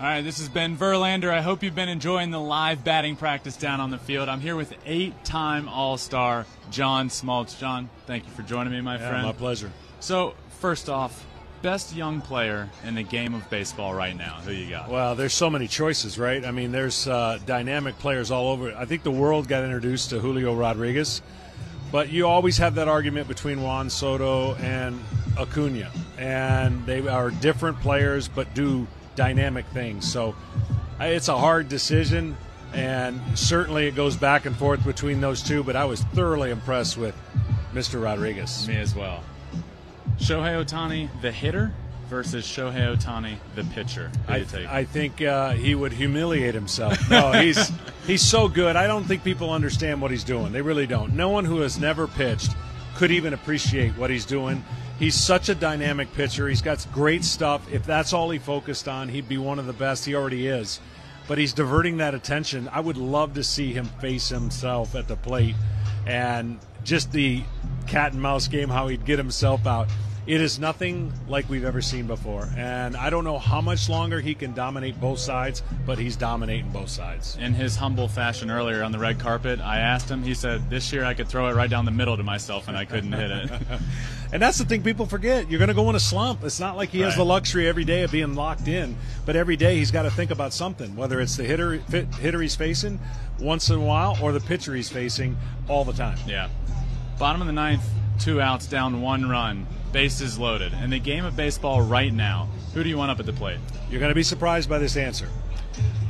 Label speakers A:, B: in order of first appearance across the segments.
A: All right, this has been Verlander. I hope you've been enjoying the live batting practice down on the field. I'm here with 8-time All-Star John Smoltz. John, thank you for joining me, my friend.
B: My pleasure.
A: So, first off, best young player in the game of baseball right now. Who you got?
B: Well, there's so many choices, right? I mean, there's dynamic players all over. I think the world got introduced to Julio Rodríguez, but you always have that argument between Juan Soto and Acuña, and they are different players but do dynamic things. So it's a hard decision, and certainly it goes back and forth between those two, but I was thoroughly impressed with Mr. Rodríguez.
A: Me as well. Shohei Ohtani, the hitter, versus Shohei Ohtani, the pitcher.
B: I think he would humiliate himself. No, he's so good. I don't think people understand what he's doing. They really don't. No one who has never pitched could even appreciate what he's doing. He's such a dynamic pitcher. He's got great stuff. If that's all he focused on, he'd be one of the best. He already is. But he's diverting that attention. I would love to see him face himself at the plate and just the cat and mouse game, how he'd get himself out. It is nothing like we've ever seen before. And I don't know how much longer he can dominate both sides, but he's dominating both sides.
A: In his humble fashion earlier on the red carpet, I asked him, he said, this year I could throw it right down the middle to myself and I couldn't hit it.
B: And that's the thing people forget. You're going to go in a slump. It's not like he has the luxury every day of being locked in, but every day he's got to think about something, whether it's the hitter he's facing once in a while or the pitcher he's facing all the time.
A: Yeah. Bottom of the ninth, 2 outs, down 1 run. Bases loaded. In the game of baseball right now, who do you want up at the plate?
B: You're going to be surprised by this answer.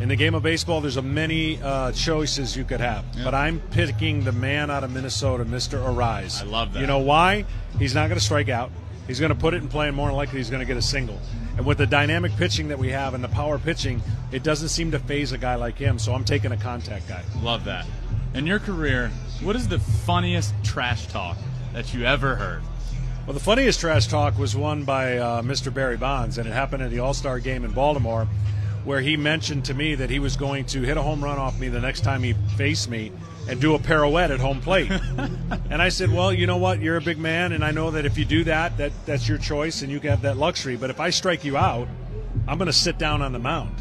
B: In the game of baseball, there's many choices you could have. Yep. But I'm picking the man out of Minnesota, Mr. Arise.
A: I love that.
B: You know why? He's not going to strike out. He's going to put it in play, and more than likely he's going to get a single. And with the dynamic pitching that we have and the power pitching, it doesn't seem to phase a guy like him, so I'm taking a contact guy.
A: Love that. In your career, what is the funniest trash talk that you ever heard?
B: Well, the funniest trash talk was won by Mr. Barry Bonds, and it happened at the All-Star game in Baltimore, where he mentioned to me that he was going to hit a home run off me the next time he faced me and do a pirouette at home plate. And I said, well, you know what? You're a big man, and I know that if you do that, that's your choice, and you have that luxury. But if I strike you out, I'm going to sit down on the mound.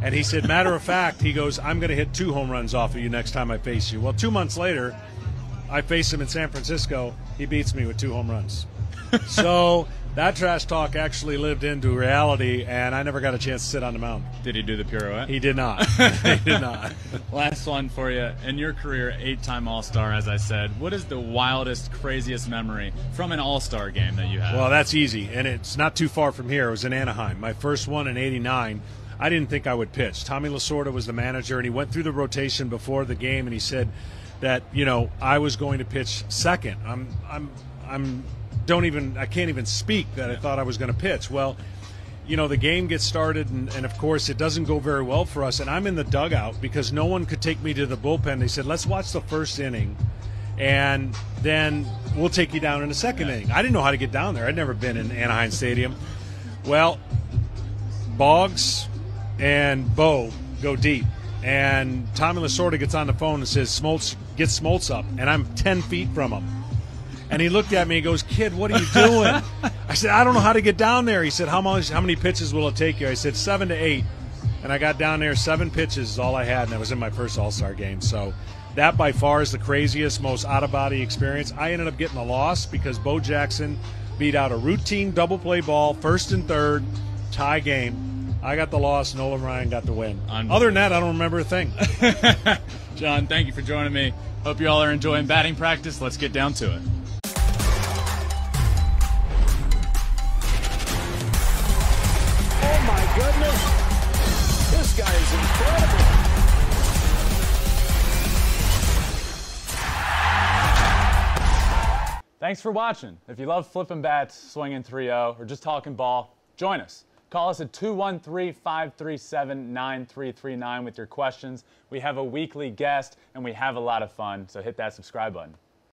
B: And he said, matter of fact, he goes, I'm going to hit 2 home runs off of you next time I face you. Well, 2 months later, I face him in San Francisco. He beats me with 2 home runs. So that trash talk actually lived into reality, and I never got a chance to sit on the mound.
A: Did he do the pirouette?
B: He did not. He did not.
A: Last one for you. In your career, 8-time All-Star, as I said, what is the wildest, craziest memory from an All-Star game that you have?
B: Well, that's easy, and it's not too far from here. It was in Anaheim. My first one in '89. I didn't think I would pitch. Tommy Lasorda was the manager, and he went through the rotation before the game, and he said that, I was going to pitch second. I can't even speak that I thought I was going to pitch. Well, the game gets started, and of course it doesn't go very well for us, and I'm in the dugout because no one could take me to the bullpen. They said, let's watch the first inning, and then we'll take you down in the second inning. I didn't know how to get down there. I'd never been in Anaheim Stadium. Well, Boggs and Bo go deep, and Tommy Lasorda gets on the phone and says, get Smoltz up, and I'm 10 feet from him. And he looked at me and goes, kid, what are you doing? I said, I don't know how to get down there. He said, how many pitches will it take you? I said, 7 to 8. And I got down there, 7 pitches is all I had, and I was in my first All-Star game. So that by far is the craziest, most out-of-body experience. I ended up getting a loss because Bo Jackson beat out a routine double-play ball, first and third, tie game. I got the loss. Nolan Ryan got the win. Other than that, I don't remember a thing.
A: John, thank you for joining me. Hope you all are enjoying batting practice. Let's get down to it.
C: Goodness, this guy is incredible.
A: Thanks for watching. If you love flipping bats, swinging 3-0, or just talking ball, join us. Call us at 213-537-9339 with your questions. We have a weekly guest, and we have a lot of fun, so hit that subscribe button.